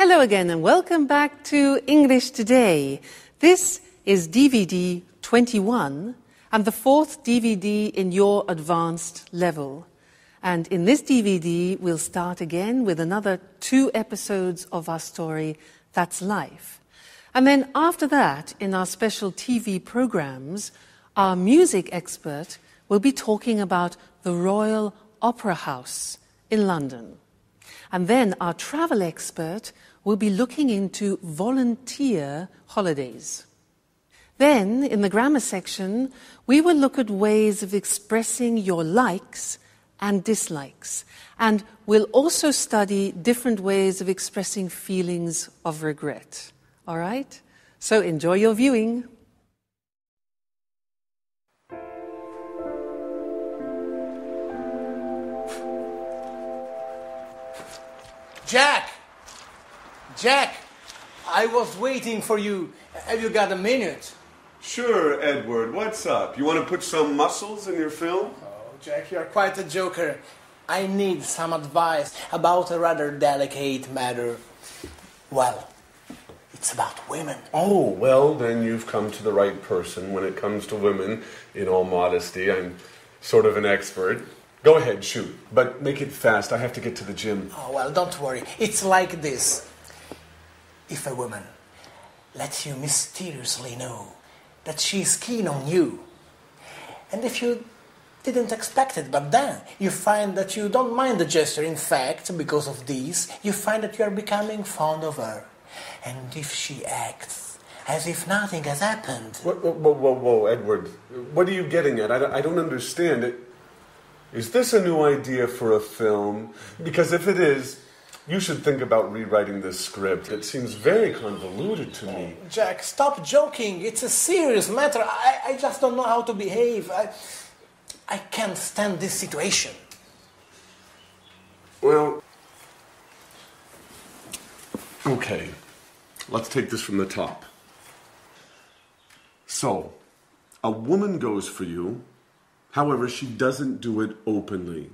Hello again and welcome back to English Today. This is DVD 21 and the fourth DVD in your advanced level. And in this DVD, we'll start again with another 2 episodes of our story, That's Life. And then after that, in our special TV programs, our music expert will be talking about the Royal Opera House in London. And then our travel expert will be looking into volunteer holidays. Then, in the grammar section, we will look at ways of expressing your likes and dislikes. And we'll also study different ways of expressing feelings of regret. All right? So enjoy your viewing. Jack, I was waiting for you. Have you got a minute? Sure, Edward. What's up? You want to put some muscles in your film? Oh, Jack, you're quite a joker. I need some advice about a rather delicate matter. Well, it's about women. Oh, well, then you've come to the right person when it comes to women. In all modesty, I'm sort of an expert. Go ahead, shoot. But make it fast. I have to get to the gym. Oh, well, don't worry. It's like this. If a woman lets you mysteriously know that she's keen on you, and if you didn't expect it, but then you find that you don't mind the gesture, in fact, because of this, you find that you are becoming fond of her. And if she acts as if nothing has happened... Whoa, Edward. What are you getting at? I don't understand it. Is this a new idea for a film? Because if it is, you should think about rewriting this script. It seems very convoluted to me. Jack, stop joking. It's a serious matter. I just don't know how to behave. I can't stand this situation. Well, okay. Let's take this from the top. So, a woman goes for you. However, she doesn't do it openly.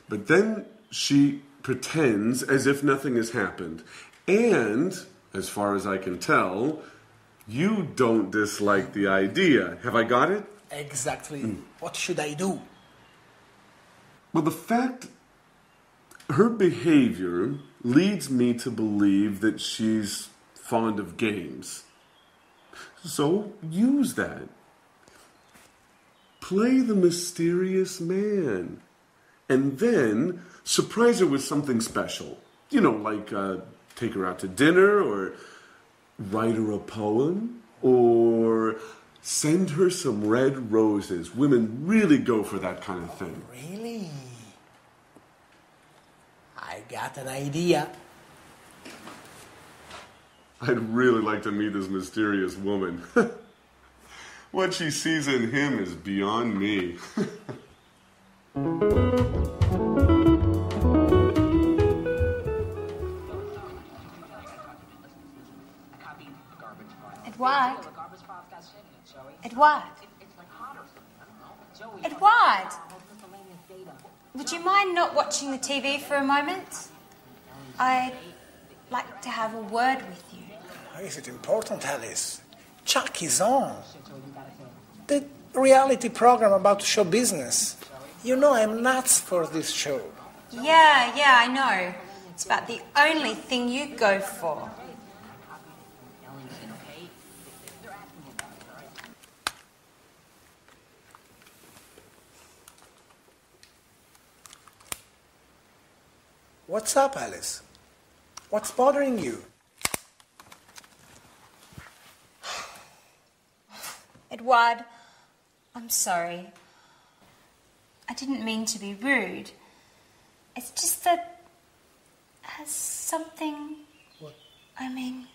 But then she pretends as if nothing has happened. And, as far as I can tell, you don't dislike the idea. Have I got it? Exactly. What should I do? Well, the fact, her behavior leads me to believe that she's fond of games. So, use that. Play the mysterious man. And then surprise her with something special. You know, like take her out to dinner, or write her a poem, or send her some red roses. Women really go for that kind of thing. Really? I got an idea. I'd really like to meet this mysterious woman. What she sees in him is beyond me. Edward, would you mind not watching the TV for a moment? I'd like to have a word with you. Is it important, Alice? Chuck is on. The reality program about show business. You know I'm nuts for this show. Yeah, I know. It's about the only thing you go for. What's up, Alice? What's bothering you? Edward, I'm sorry. I didn't mean to be rude. It's just that... Has something... What? I mean...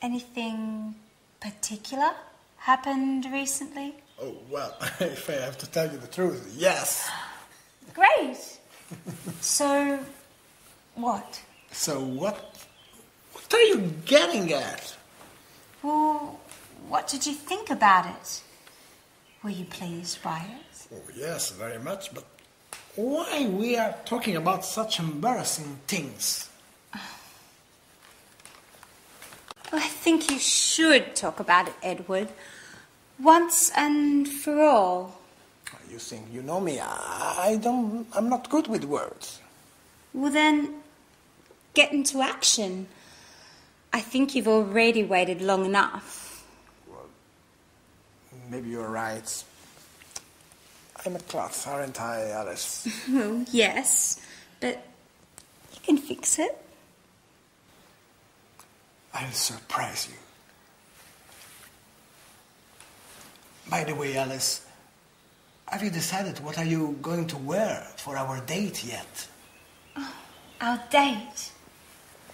Anything particular happened recently? Oh, well, if I have to tell you the truth, yes. Great. So, what? So what? What are you getting at? Well, what did you think about it? Were you pleased by it? Oh, yes, very much, but why we are talking about such embarrassing things? think you should talk about it, Edward. Once and for all. You think you know me? I'm not good with words. Well then, get into action. I think you've already waited long enough. Well, maybe you're right. I'm a klutz, aren't I, Alice? Well, yes, but you can fix it. I'll surprise you. By the way, Alice, have you decided what are you going to wear for our date yet? Oh, our date?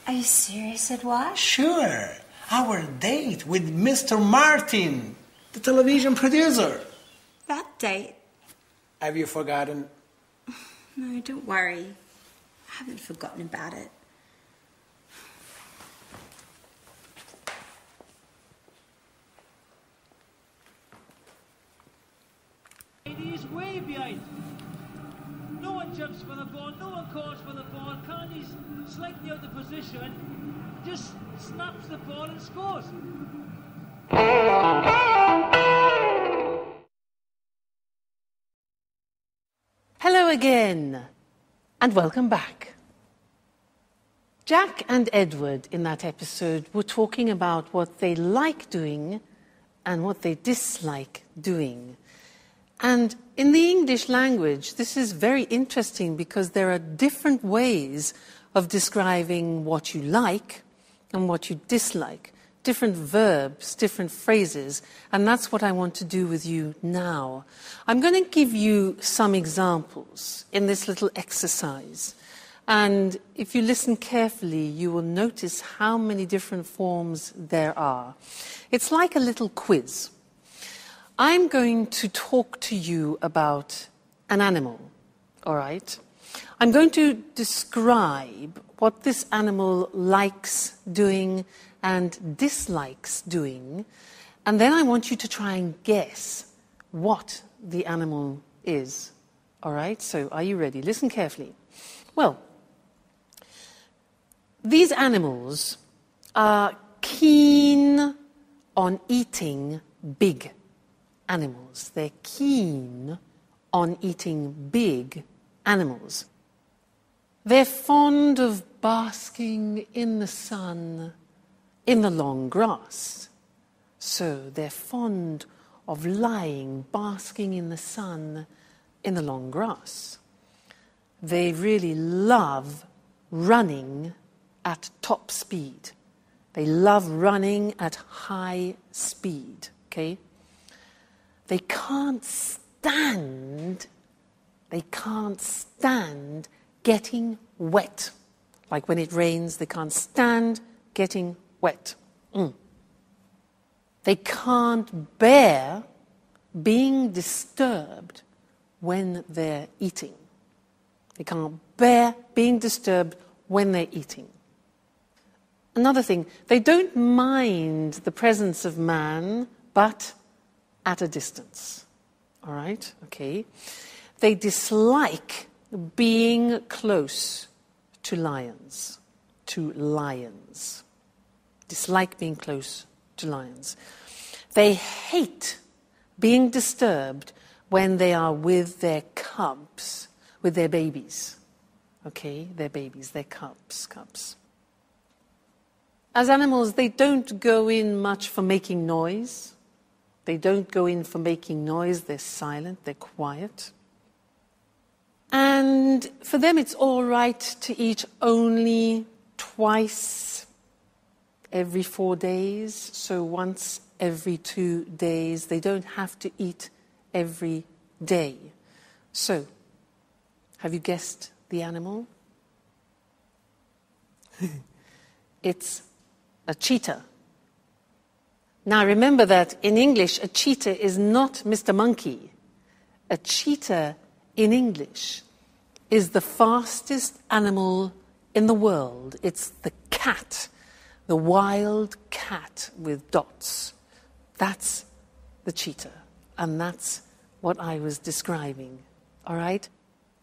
Are you serious, Edward? Sure. Our date with Mr. Martin, the television producer. That date? Have you forgotten? No, don't worry. I haven't forgotten about it. He is way behind. No one jumps for the ball, no one calls for the ball. Carney's slightly out of position, just snaps the ball and scores. Hello again, and welcome back. Jack and Edward in that episode were talking about what they like doing and what they dislike doing. And in the English language, this is very interesting because there are different ways of describing what you like and what you dislike, different verbs, different phrases, and that's what I want to do with you now. I'm going to give you some examples in this little exercise. And if you listen carefully, you will notice how many different forms there are. It's like a little quiz. I'm going to talk to you about an animal, all right? I'm going to describe what this animal likes doing and dislikes doing, and then I want you to try and guess what the animal is, all right? So are you ready? Listen carefully. Well, these animals are keen on eating big animals. They're keen on eating big animals. They're fond of basking in the sun in the long grass. So they're fond of lying, basking in the sun in the long grass. They really love running at top speed. They love running at high speed, okay? They can't stand getting wet. Like when it rains, they can't stand getting wet. They can't bear being disturbed when they're eating. They can't bear being disturbed when they're eating. Another thing, they don't mind the presence of man, but at a distance. All right? Okay. They dislike being close to lions. Dislike being close to lions. They hate being disturbed when they are with their cubs, with their babies. Okay? Their babies, their cubs. As animals, they don't go in much for making noise. They don't go in for making noise. They're silent. They're quiet. And for them, it's all right to eat only twice every 4 days. So once every 2 days. They don't have to eat every day. So, have you guessed the animal? It's a cheetah. Now remember that in English, a cheetah is not Mr. Monkey. A cheetah in English is the fastest animal in the world. It's the cat, the wild cat with dots. That's the cheetah, and that's what I was describing. All right?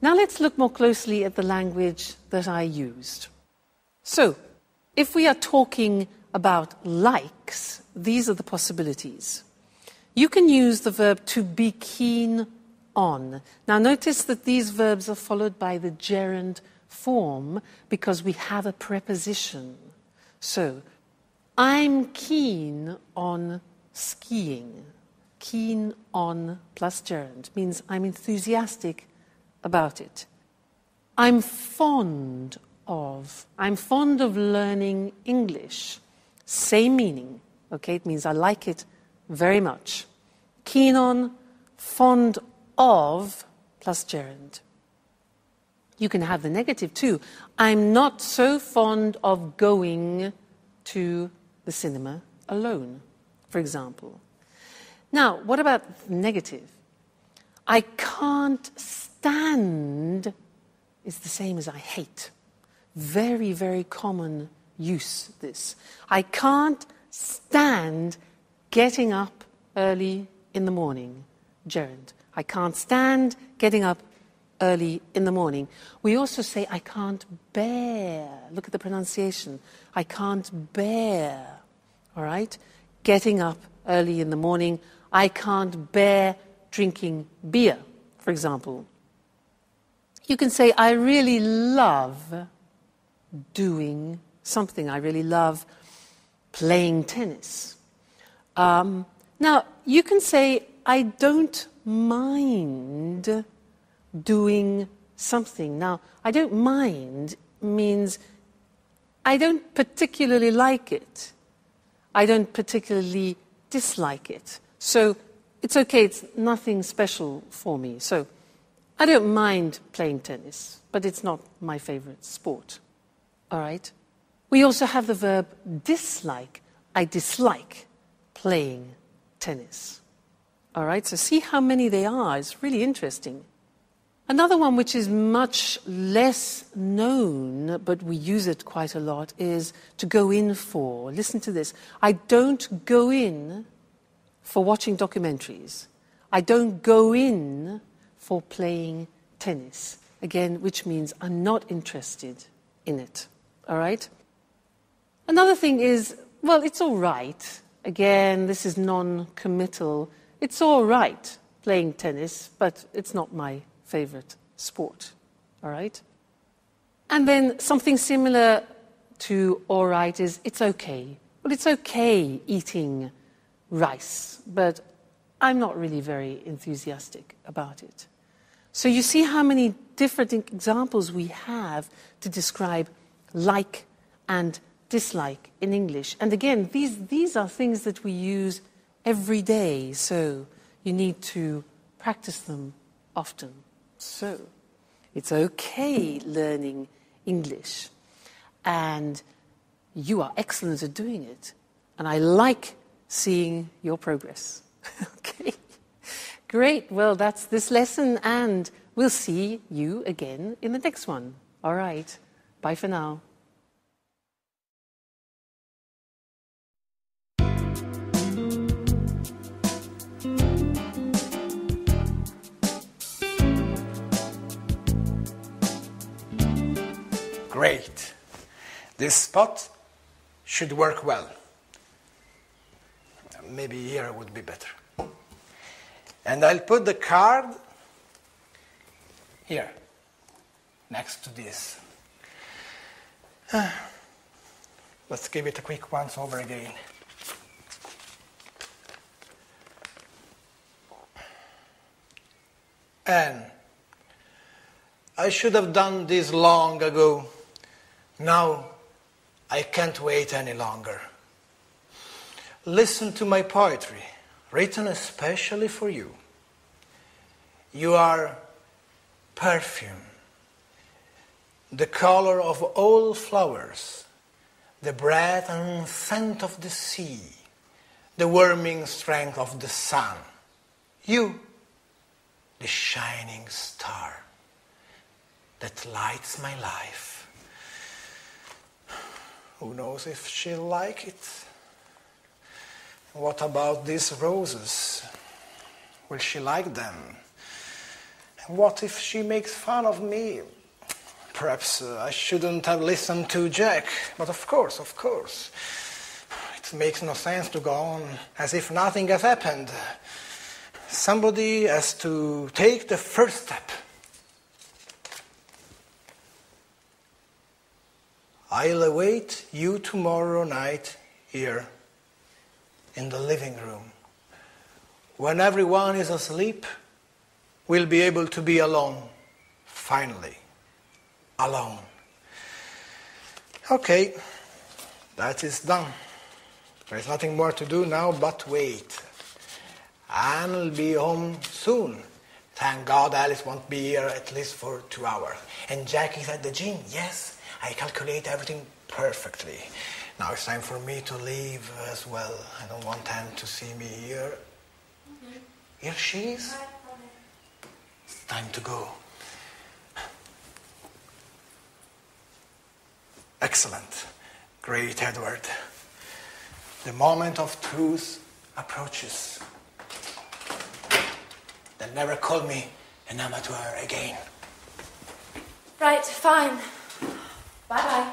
Now let's look more closely at the language that I used. So, if we are talking about likes, these are the possibilities. You can use the verb to be keen on. Now notice that these verbs are followed by the gerund form because we have a preposition. So, I'm keen on skiing. Keen on plus gerund means I'm enthusiastic about it. I'm fond of learning English. Same meaning, okay? It means I like it very much. Keen on, fond of, plus gerund. You can have the negative too. I'm not so fond of going to the cinema alone, for example. Now, what about negative? I can't stand is the same as I hate. Very, very common use, this. I can't stand getting up early in the morning. Gerund. I can't stand getting up early in the morning. We also say, I can't bear. Look at the pronunciation. I can't bear. All right? Getting up early in the morning. I can't bear drinking beer, for example. You can say, I really love doing something. I really love playing tennis. Now, you can say, I don't mind doing something. Now, I don't mind means I don't particularly like it. I don't particularly dislike it. So it's okay, it's nothing special for me. So I don't mind playing tennis, but it's not my favorite sport. All right? We also have the verb dislike. I dislike playing tennis. All right? So see how many they are. It's really interesting. Another one which is much less known, but we use it quite a lot, is to go in for. Listen to this. I don't go in for watching documentaries. I don't go in for playing tennis. Again, which means I'm not interested in it. All right? Another thing is, well, it's all right. Again, this is non-committal. It's all right playing tennis, but it's not my favorite sport. All right? And then something similar to all right is it's okay. Well, it's okay eating rice, but I'm not really very enthusiastic about it. So you see how many different examples we have to describe like and dislike in English. And again, these are things that we use every day, so you need to practice them often. So it's okay learning English, and you are excellent at doing it. And I like seeing your progress. Okay, great. Well, that's this lesson, and we'll see you again in the next one. All right, bye for now. Great. This spot should work well. Maybe here would be better. And I'll put the card here, next to this. Let's give it a quick once over again. And I should have done this long ago. Now I can't wait any longer. Listen to my poetry, written especially for you. You are perfume, the color of all flowers, the breath and scent of the sea, the warming strength of the sun. You, the shining star that lights my life. Who knows if she'll like it? What about these roses? Will she like them? And what if she makes fun of me? Perhaps I shouldn't have listened to Jack, but of course. It makes no sense to go on as if nothing has happened. Somebody has to take the first step. I'll await you tomorrow night here in the living room. When everyone is asleep, we'll be able to be alone. Finally, alone. Okay, that is done. There's nothing more to do now but wait. Anne'll be home soon. Thank God Alice won't be here at least for 2 hours. And Jackie's at the gym, yes. I calculate everything perfectly. Now it's time for me to leave as well. I don't want Anne to see me here. Here she is. It's time to go. Excellent. Great, Edward. The moment of truth approaches. They'll never call me an amateur again. Right, fine. Bye-bye.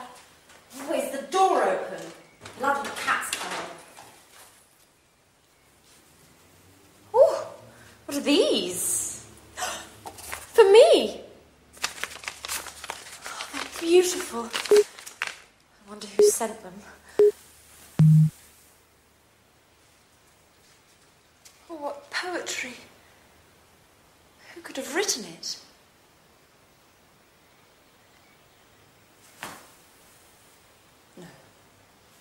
Oh, is the door open? Bloody cat's coming. Oh, what are these? For me? Oh, they're beautiful. I wonder who sent them. Oh, what poetry. Who could have written it?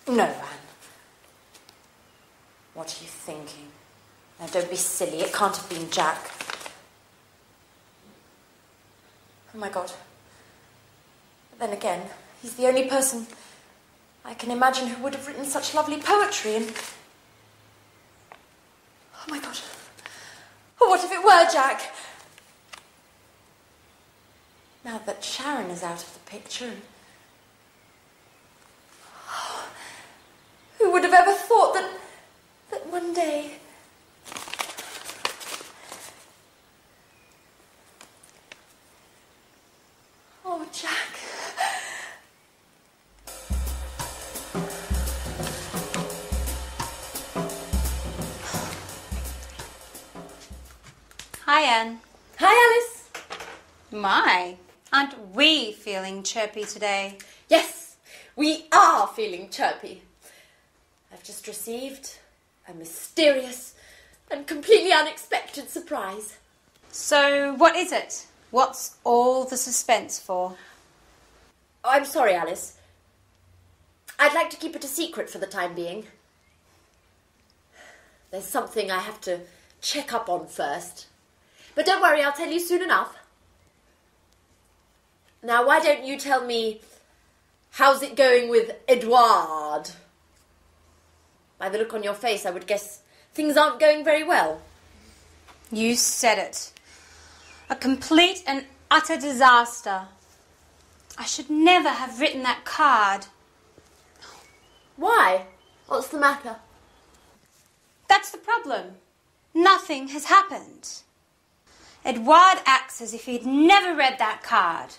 No, Anne. What are you thinking? Now, don't be silly. It can't have been Jack. Oh, my God. But then again, he's the only person I can imagine who would have written such lovely poetry and... Oh, my God. Oh, what if it were Jack? Now that Sharon is out of the picture and... Who would have ever thought that one day... Oh, Jack. Hi, Anne. Hi, Alice. My, aren't we feeling chirpy today? Yes, we are feeling chirpy. I've just received a mysterious and completely unexpected surprise. So, what is it? What's all the suspense for? Oh, I'm sorry, Alice. I'd like to keep it a secret for the time being. There's something I have to check up on first. But don't worry, I'll tell you soon enough. Now, why don't you tell me, how's it going with Edouard? By the look on your face, I would guess things aren't going very well. You said it. A complete and utter disaster. I should never have written that card. Why? What's the matter? That's the problem. Nothing has happened. Edouard acts as if he'd never read that card.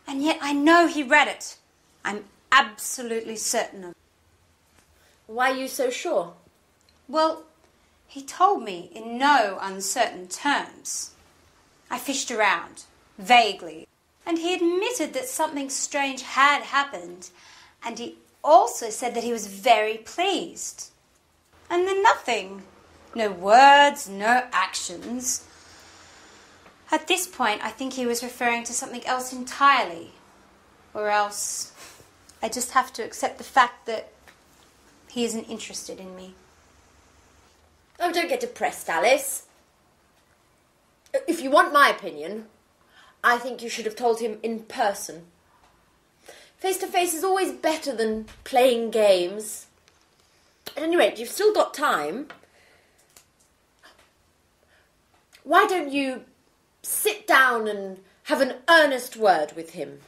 And yet I know he read it. I'm absolutely certain of it. Why are you so sure? Well, he told me in no uncertain terms. I fished around, vaguely, and he admitted that something strange had happened, and he also said that he was very pleased. And then nothing. No words, no actions. At this point, I think he was referring to something else entirely. Or else, I just have to accept the fact that he isn't interested in me. Oh, don't get depressed, Alice. If you want my opinion, I think you should have told him in person. Face-to-face is always better than playing games. At any rate, you've still got time. Why don't you sit down and have an earnest word with him?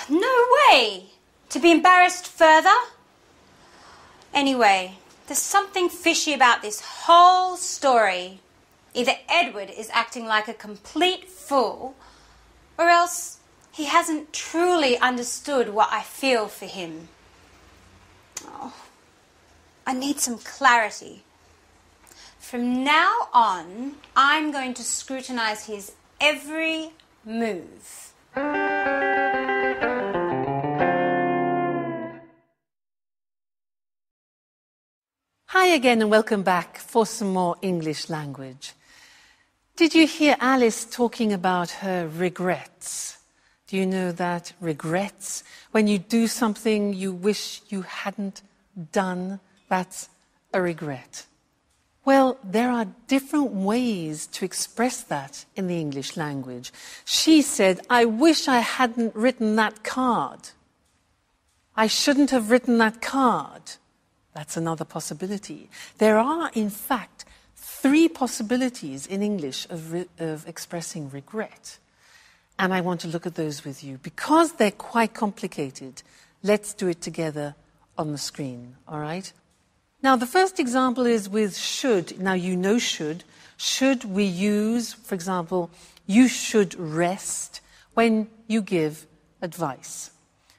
No way! To be embarrassed further? Anyway, there's something fishy about this whole story. Either Edward is acting like a complete fool, or else he hasn't truly understood what I feel for him. Oh. I need some clarity. From now on, I'm going to scrutinize his every move. Hi again and welcome back for some more English language. Did you hear Alice talking about her regrets? Do you know that regrets, when you do something you wish you hadn't done, that's a regret? Well, there are different ways to express that in the English language. She said, I wish I hadn't written that card. I shouldn't have written that card. That's another possibility. There are, in fact, 3 possibilities in English of expressing regret. And I want to look at those with you. Because they're quite complicated, let's do it together on the screen, all right? Now, the first example is with should. Now, you know should. Should we use, for example, you should rest when you give advice.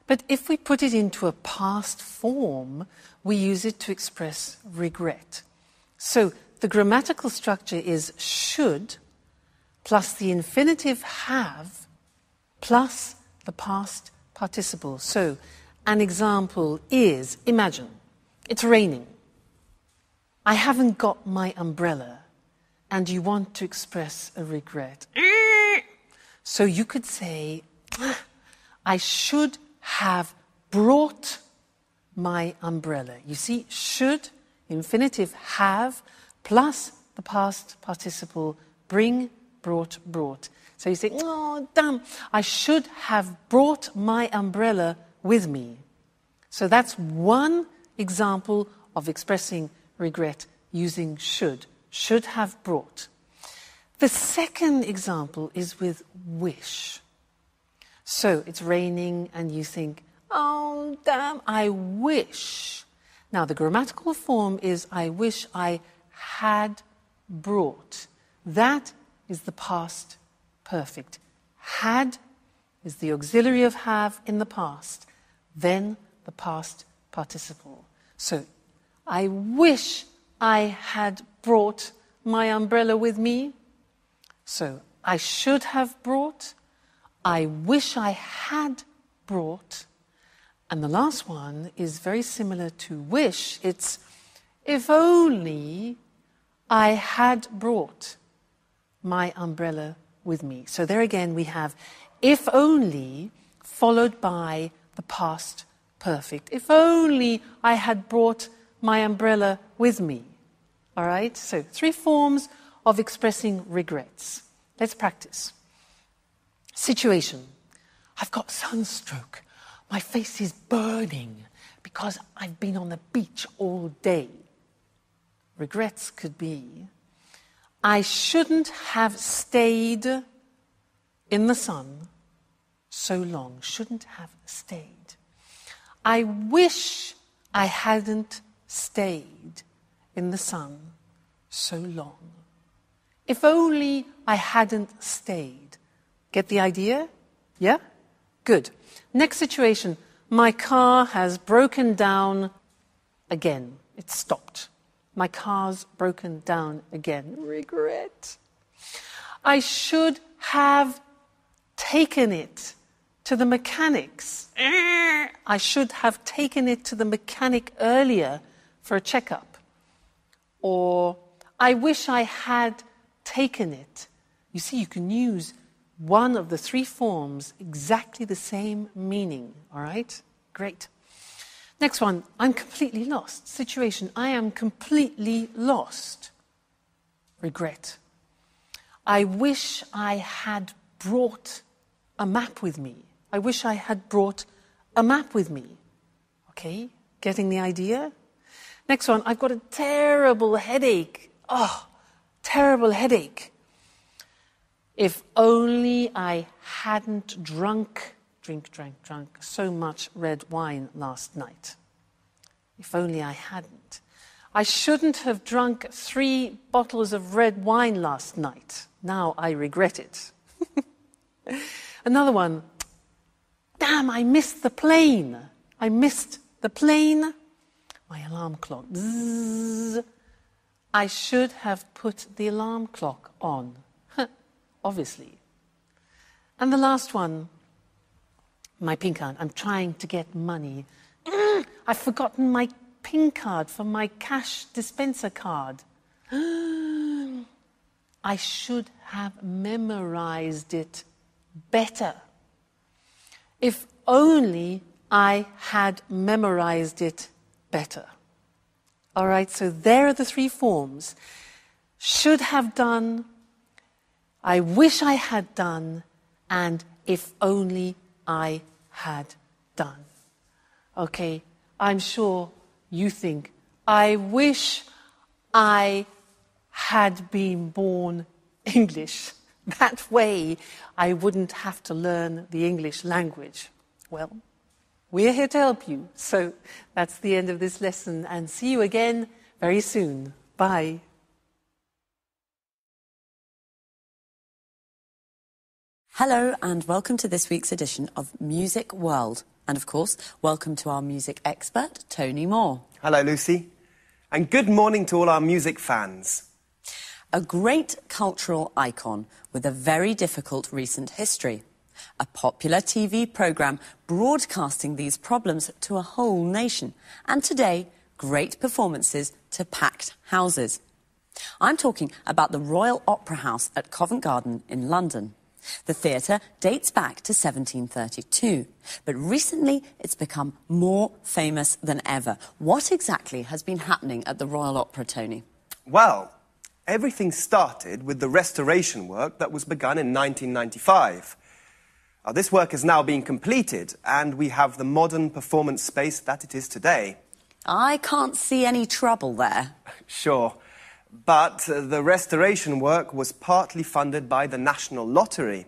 But if we put it into a past form, we use it to express regret. So the grammatical structure is should plus the infinitive have plus the past participle. So an example is, imagine, it's raining. I haven't got my umbrella, and you want to express a regret. So you could say, I should have brought my umbrella. You see, should, infinitive have, plus the past participle, bring, brought, brought. So you say, oh, damn, I should have brought my umbrella with me. So that's one example of expressing regret using should have brought. The second example is with wish. So it's raining and you think, oh, damn, I wish. Now, the grammatical form is I wish I had brought. That is the past perfect. Had is the auxiliary of have in the past, then the past participle. So, I wish I had brought my umbrella with me. So, I should have brought. I wish I had brought. And the last one is very similar to wish. It's if only I had brought my umbrella with me. So there again we have if only followed by the past perfect. If only I had brought my umbrella with me. All right? So 3 forms of expressing regrets. Let's practice. Situation. I've got sunstroke. My face is burning because I've been on the beach all day. Regrets could be, I shouldn't have stayed in the sun so long. Shouldn't have stayed. I wish I hadn't stayed in the sun so long. If only I hadn't stayed. Get the idea? Yeah? Good. Next situation. My car has broken down again. It's stopped. My car's broken down again. Regret. I should have taken it to the mechanics. I should have taken it to the mechanic earlier for a checkup. Or, I wish I had taken it. You see, you can use one of the 3 forms, exactly the same meaning. All right? Great. Next one, I'm completely lost. Situation, I am completely lost. Regret. I wish I had brought a map with me. I wish I had brought a map with me. Okay, getting the idea? Next one, I've got a terrible headache. Oh, terrible headache. If only I hadn't drunk so much red wine last night. If only I hadn't. I shouldn't have drunk 3 bottles of red wine last night. Now I regret it. Another one. Damn, I missed the plane. I missed the plane. My alarm clock. Bzzz. I should have put the alarm clock on. Obviously. And the last one, my PIN card. I'm trying to get money. I've forgotten my PIN card for my cash dispenser card. I should have memorized it better. If only I had memorized it better. All right, so there are the three forms. Should have done, I wish I had done, and if only I had done. Okay, I'm sure you think, I wish I had been born English. That way I wouldn't have to learn the English language. Well, we're here to help you. So that's the end of this lesson, and see you again very soon. Bye. Hello and welcome to this week's edition of Music World. And of course, welcome to our music expert, Tony Moore. Hello, Lucy. And good morning to all our music fans. A great cultural icon with a very difficult recent history. A popular TV programme broadcasting these problems to a whole nation. And today, great performances to packed houses. I'm talking about the Royal Opera House at Covent Garden in London. The theatre dates back to 1732, but recently it's become more famous than ever. What exactly has been happening at the Royal Opera, Tony? Well, everything started with the restoration work that was begun in 1995. This work is now being completed, and we have the modern performance space that it is today. I can't see any trouble there. Sure. But the restoration work was partly funded by the National Lottery.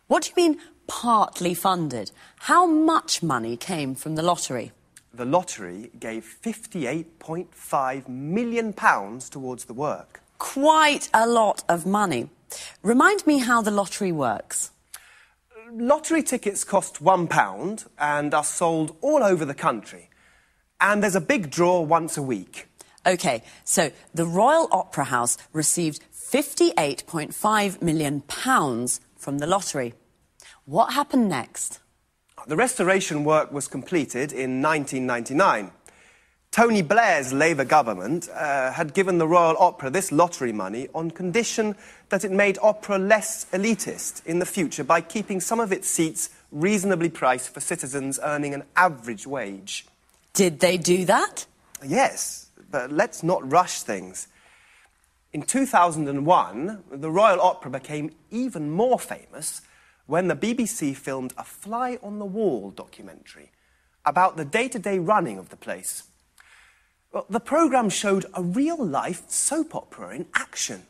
What do you mean, partly funded? How much money came from the lottery? The lottery gave £58.5 million towards the work. Quite a lot of money. Remind me how the lottery works. Lottery tickets cost £1 and are sold all over the country. And there's a big draw once a week. OK, so the Royal Opera House received £58.5 million from the lottery. What happened next? The restoration work was completed in 1999. Tony Blair's Labour government had given the Royal Opera this lottery money on condition that it made opera less elitist in the future by keeping some of its seats reasonably priced for citizens earning an average wage. Did they do that? Yes. But let's not rush things. In 2001, the Royal Opera became even more famous when the BBC filmed a fly-on-the-wall documentary about the day-to-day running of the place. Well, the programme showed a real-life soap opera in action.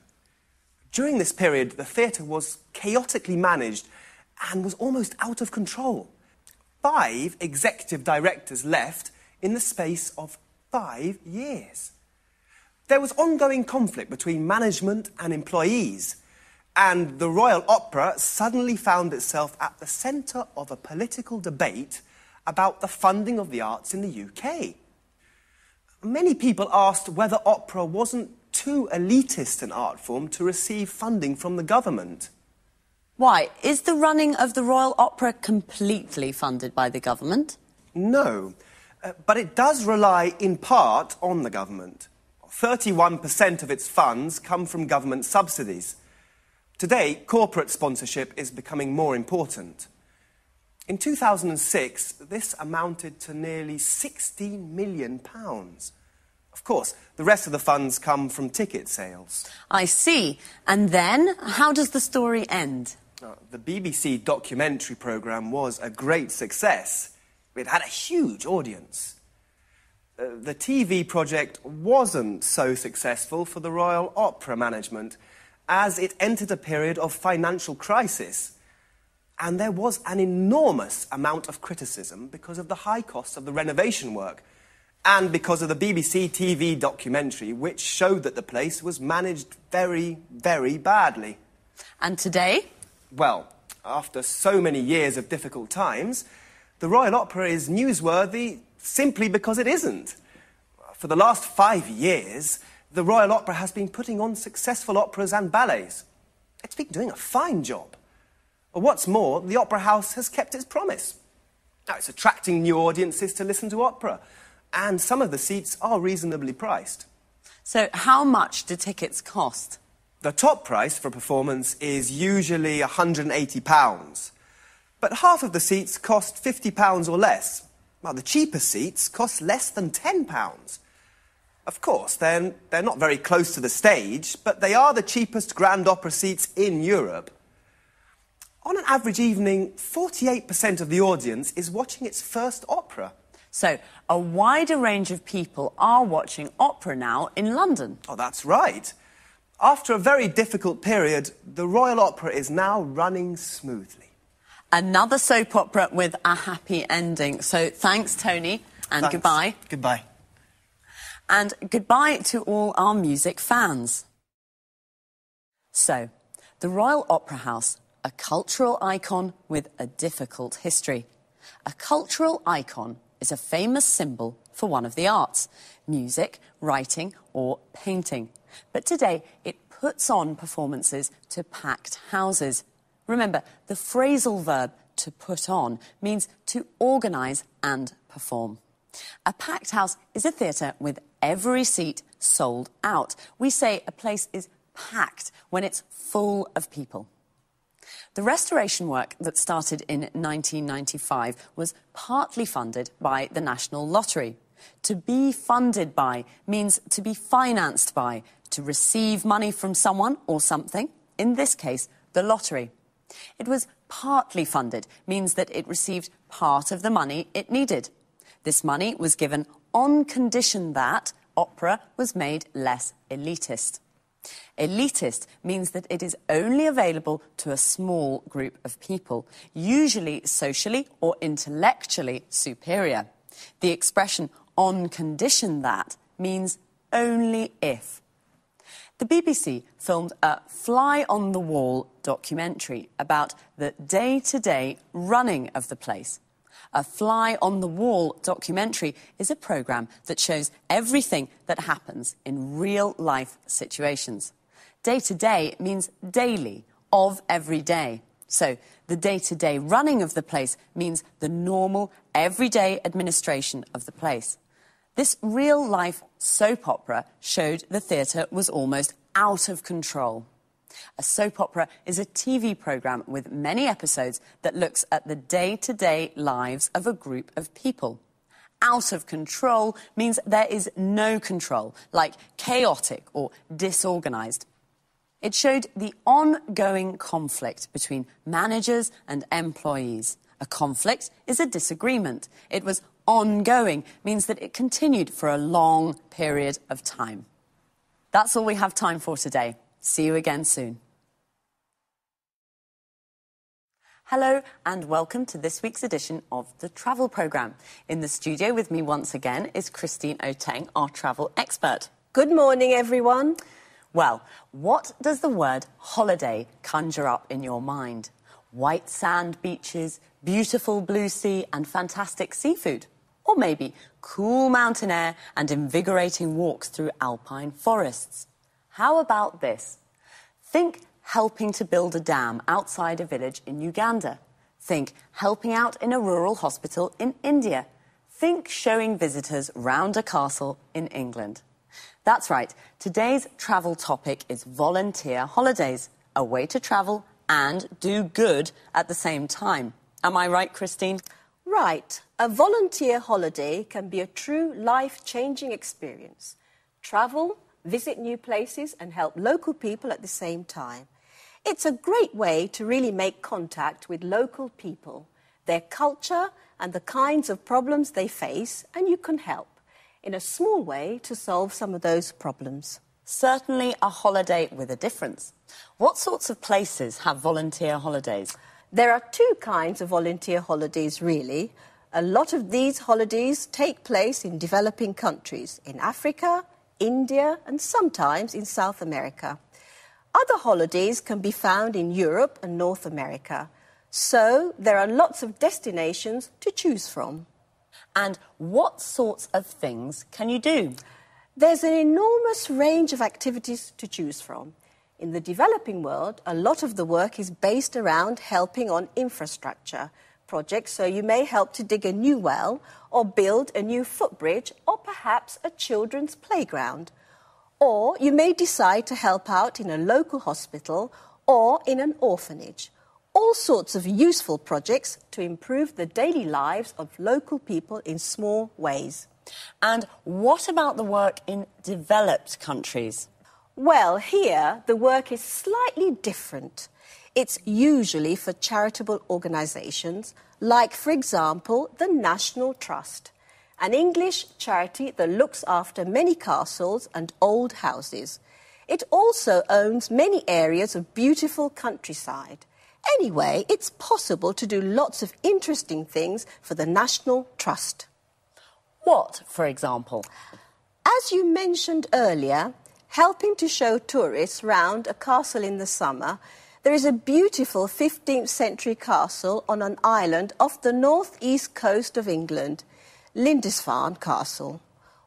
During this period, the theatre was chaotically managed and was almost out of control. 5 executive directors left in the space of 5 years. There was ongoing conflict between management and employees, and the Royal Opera suddenly found itself at the centre of a political debate about the funding of the arts in the UK. Many people asked whether opera wasn't too elitist an art form to receive funding from the government. Why? Is the running of the Royal Opera completely funded by the government? No. But it does rely in part on the government. 31% of its funds come from government subsidies. Today, corporate sponsorship is becoming more important. In 2006, this amounted to nearly £16 million. Of course, the rest of the funds come from ticket sales. I see. And then, how does the story end? The BBC documentary programme was a great success. It had a huge audience. The TV project wasn't so successful for the Royal Opera management, as it entered a period of financial crisis. And there was an enormous amount of criticism because of the high cost of the renovation work, and because of the BBC TV documentary, which showed that the place was managed very, very badly. And today? Well, after so many years of difficult times, the Royal Opera is newsworthy simply because it isn't. For the last 5 years, the Royal Opera has been putting on successful operas and ballets. It's been doing a fine job. What's more, the Opera House has kept its promise. Now, it's attracting new audiences to listen to opera, and some of the seats are reasonably priced. So how much do tickets cost? The top price for a performance is usually £180, but half of the seats cost £50 or less, while the cheaper seats cost less than £10. Of course, they're not very close to the stage, but they are the cheapest grand opera seats in Europe. On an average evening, 48% of the audience is watching its first opera. So, a wider range of people are watching opera now in London. Oh, that's right. After a very difficult period, the Royal Opera is now running smoothly. Another soap opera with a happy ending. So, thanks, Tony, and Thanks. goodbye. Goodbye. And goodbye to all our music fans. So, the Royal Opera House, a cultural icon with a difficult history. A cultural icon is a famous symbol for one of the arts, music, writing or painting. But today it puts on performances to packed houses. Remember, the phrasal verb to put on means to organise and perform. A packed house is a theatre with every seat sold out. We say a place is packed when it's full of people. The restoration work that started in 1995 was partly funded by the National Lottery. To be funded by means to be financed by, to receive money from someone or something, in this case, the lottery. It was partly funded means that it received part of the money it needed. This money was given on condition that opera was made less elitist. Elitist means that it is only available to a small group of people, usually socially or intellectually superior. The expression on condition that means only if. The BBC filmed a fly-on-the-wall documentary about the day-to-day running of the place. A fly-on-the-wall documentary is a programme that shows everything that happens in real-life situations. Day-to-day means daily, of every day. So the day-to-day running of the place means the normal, everyday administration of the place. This real-life soap opera showed the theatre was almost out of control. A soap opera is a TV programme with many episodes that looks at the day-to-day lives of a group of people. Out of control means there is no control, like chaotic or disorganised. It showed the ongoing conflict between managers and employees. A conflict is a disagreement. It was ongoing, means that it continued for a long period of time. That's all we have time for today. See you again soon. Hello and welcome to this week's edition of the Travel Programme. In the studio with me once again is Christine Oteng, our travel expert. Good morning, everyone. Well, what does the word holiday conjure up in your mind? White sand beaches, beautiful blue sea and fantastic seafood? Or maybe cool mountain air and invigorating walks through alpine forests? How about this? Think helping to build a dam outside a village in Uganda. Think helping out in a rural hospital in India. Think showing visitors round a castle in England. That's right, today's travel topic is volunteer holidays, a way to travel and do good at the same time. Am I right, Christine? Right. A volunteer holiday can be a true life-changing experience. Travel, visit new places and help local people at the same time. It's a great way to really make contact with local people, their culture and the kinds of problems they face, and you can help in a small way to solve some of those problems. Certainly a holiday with a difference. What sorts of places have volunteer holidays? There are two kinds of volunteer holidays, really. A lot of these holidays take place in developing countries, in Africa, India, and sometimes in South America. Other holidays can be found in Europe and North America. So there are lots of destinations to choose from. And what sorts of things can you do? There's an enormous range of activities to choose from. In the developing world, a lot of the work is based around helping on infrastructure projects, so you may help to dig a new well or build a new footbridge or perhaps a children's playground. Or you may decide to help out in a local hospital or in an orphanage. All sorts of useful projects to improve the daily lives of local people in small ways. And what about the work in developed countries? Well, here the work is slightly different. It's usually for charitable organisations, like, for example, the National Trust, an English charity that looks after many castles and old houses. It also owns many areas of beautiful countryside. Anyway, it's possible to do lots of interesting things for the National Trust. What, for example? As you mentioned earlier, helping to show tourists round a castle in the summer, there is a beautiful 15th century castle on an island off the north-east coast of England, Lindisfarne Castle.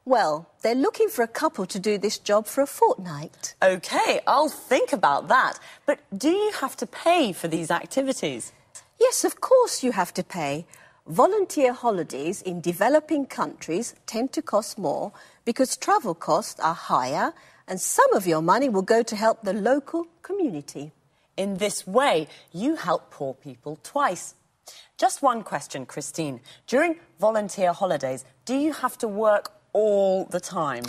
Well, they're looking for a couple to do this job for a fortnight. OK, I'll think about that. But do you have to pay for these activities? Yes, of course you have to pay. Volunteer holidays in developing countries tend to cost more because travel costs are higher and some of your money will go to help the local community. In this way, you help poor people twice. Just one question, Christine. During volunteer holidays, do you have to work all the time?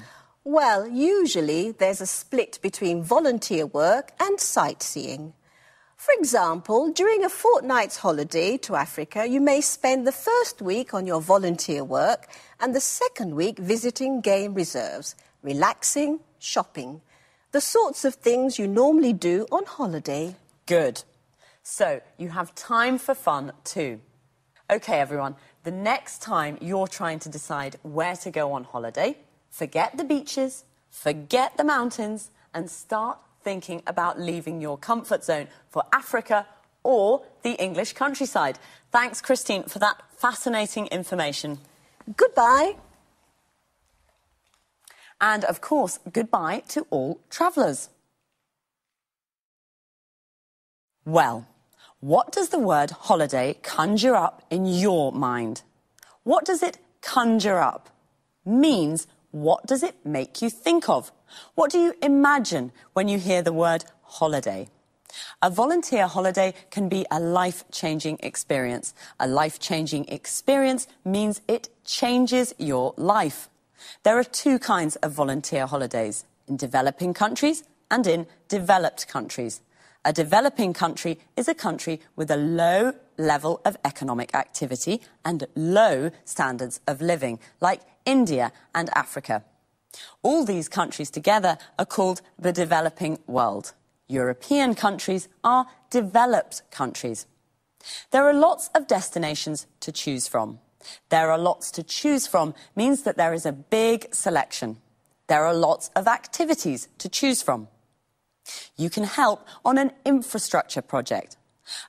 Well, usually there's a split between volunteer work and sightseeing. For example, during a fortnight's holiday to Africa, you may spend the first week on your volunteer work and the second week visiting game reserves, relaxing, shopping. The sorts of things you normally do on holiday. Good. So, you have time for fun too. OK, everyone, the next time you're trying to decide where to go on holiday, forget the beaches, forget the mountains, and start thinking about leaving your comfort zone for Africa or the English countryside. Thanks, Christine, for that fascinating information. Goodbye. And, of course, goodbye to all travellers. Well, what does the word holiday conjure up in your mind? What does it conjure up? Means, what does it make you think of? What do you imagine when you hear the word holiday? A volunteer holiday can be a life-changing experience. A life-changing experience means it changes your life. There are two kinds of volunteer holidays, in developing countries and in developed countries. A developing country is a country with a low level of economic activity and low standards of living, like India and Africa. All these countries together are called the developing world. European countries are developed countries. There are lots of destinations to choose from. There are lots to choose from means that there is a big selection. There are lots of activities to choose from. You can help on an infrastructure project,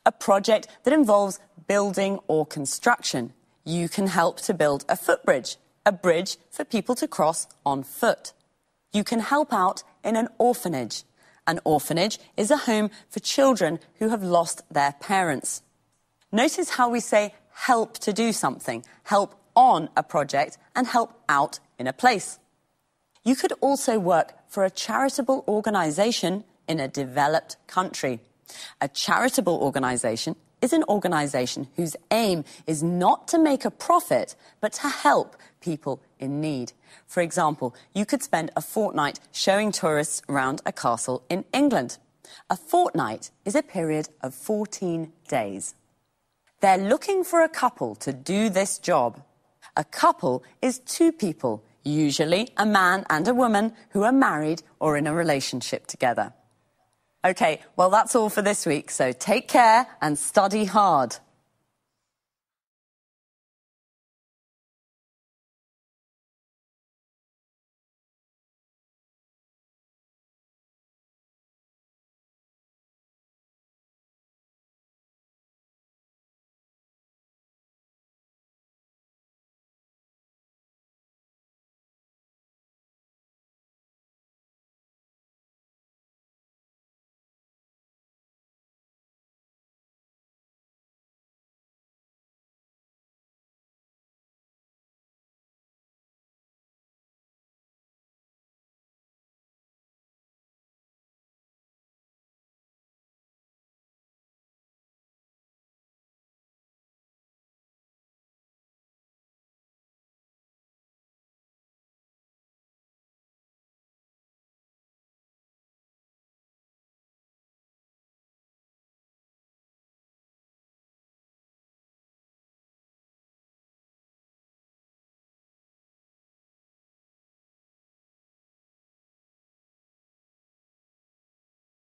a project that involves building or construction. You can help to build a footbridge, a bridge for people to cross on foot. You can help out in an orphanage. An orphanage is a home for children who have lost their parents. Notice how we say help to do something, help on a project, and help out in a place. You could also work for a charitable organisation in a developed country. A charitable organisation is an organisation whose aim is not to make a profit, but to help people in need. For example, you could spend a fortnight showing tourists around a castle in England. A fortnight is a period of 14 days. They're looking for a couple to do this job. A couple is two people, usually a man and a woman who are married or in a relationship together. OK, well, that's all for this week, so take care and study hard.